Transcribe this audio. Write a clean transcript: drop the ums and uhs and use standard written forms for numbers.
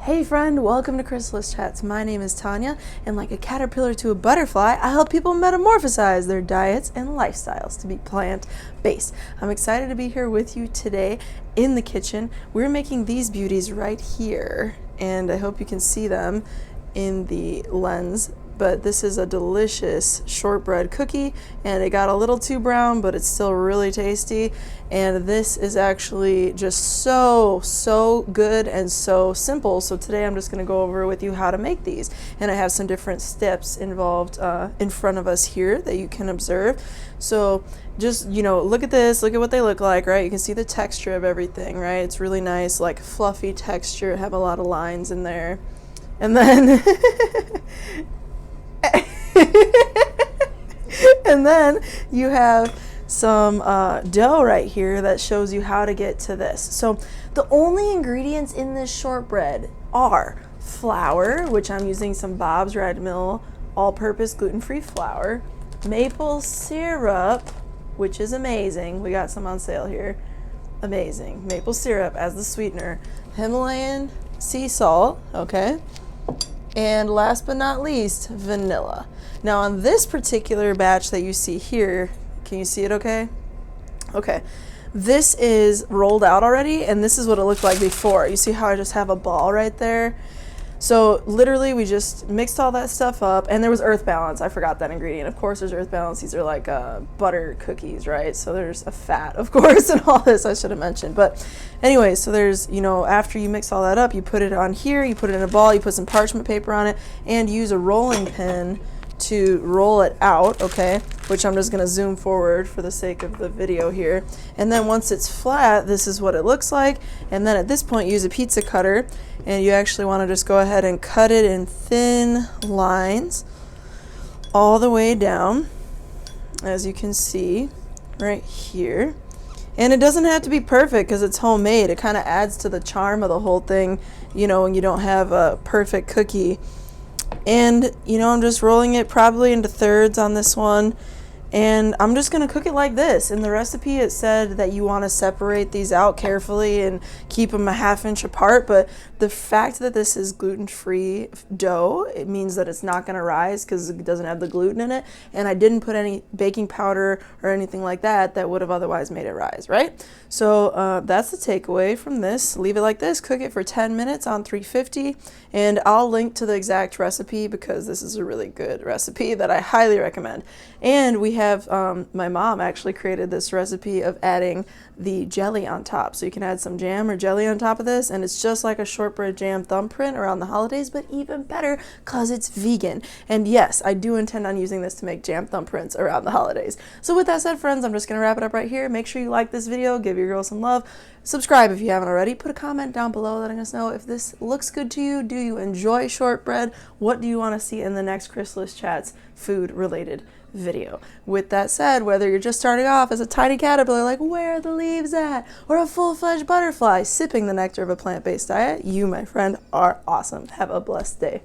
Hey friend, welcome to Chrysalis Chats. My name is Tanya, and like a caterpillar to a butterfly, I help people metamorphosize their diets and lifestyles to be plant-based. I'm excited to be here with you today in the kitchen. We're making these beauties right here, and I hope you can see them in the lens. But this is a delicious shortbread cookie, and it got a little too brown, but it's still really tasty. And this is actually just so good and so simple. So today I'm just gonna go over with you how to make these. And I have some different steps involved in front of us here that you can observe. So just, look at this, look at what they look like, right? You can see the texture of everything, right? It's really nice, like fluffy texture, have a lot of lines in there. And then and then you have some dough right here that shows you how to get to this. So the only ingredients in this shortbread are flour, which I'm using some Bob's Red Mill all-purpose gluten-free flour, maple syrup, which is amazing. We got some on sale here. Amazing. Maple syrup as the sweetener, Himalayan sea salt, okay? And last but not least, vanilla. Now on this particular batch that you see here, can you see it okay? Okay, this is rolled out already, and this is what it looked like before. You see how I just have a ball right there? So literally we just mixed all that stuff up, and there was earth balance. I forgot that ingredient. Of course there's earth balance. These are like butter cookies, right? So there's a fat, of course, and all this I should have mentioned. But anyway, so there's, after you mix all that up, you put it on here, you put it in a ball, you put some parchment paper on it, and use a rolling pin to roll it out, okay? Which I'm just gonna zoom forward for the sake of the video here. And then once it's flat, this is what it looks like. And then at this point, use a pizza cutter, and you actually wanna just go ahead and cut it in thin lines all the way down, as you can see right here. And it doesn't have to be perfect because it's homemade. It kind of adds to the charm of the whole thing, when you don't have a perfect cookie. And I'm just rolling it probably into thirds on this one, and I'm just gonna cook it like this. In the recipe it said that you want to separate these out carefully and keep them a ½ inch apart, but the fact that this is gluten-free dough, it means that it's not gonna rise because it doesn't have the gluten in it, and I didn't put any baking powder or anything like that would have otherwise made it rise, right? So that's the takeaway from this. Leave it like this, cook it for 10 minutes on 350, and I'll link to the exact recipe because this is a really good recipe that I highly recommend. And we have, my mom actually created this recipe of adding the jelly on top. So you can add some jam or jelly on top of this, and it's just like a shortbread jam thumbprint around the holidays, but even better because it's vegan. And yes, I do intend on using this to make jam thumbprints around the holidays. So with that said, friends, I'm just gonna wrap it up right here. Make sure you like this video, give your girl some love, subscribe if you haven't already, put a comment down below letting us know if this looks good to you. Do you enjoy shortbread? What do you want to see in the next Chrysalis Chats food related video? With that said, whether you're just starting off as a tiny caterpillar like where are the leaves at, or a full-fledged butterfly sipping the nectar of a plant-based diet, you, my friend, are awesome. Have a blessed day.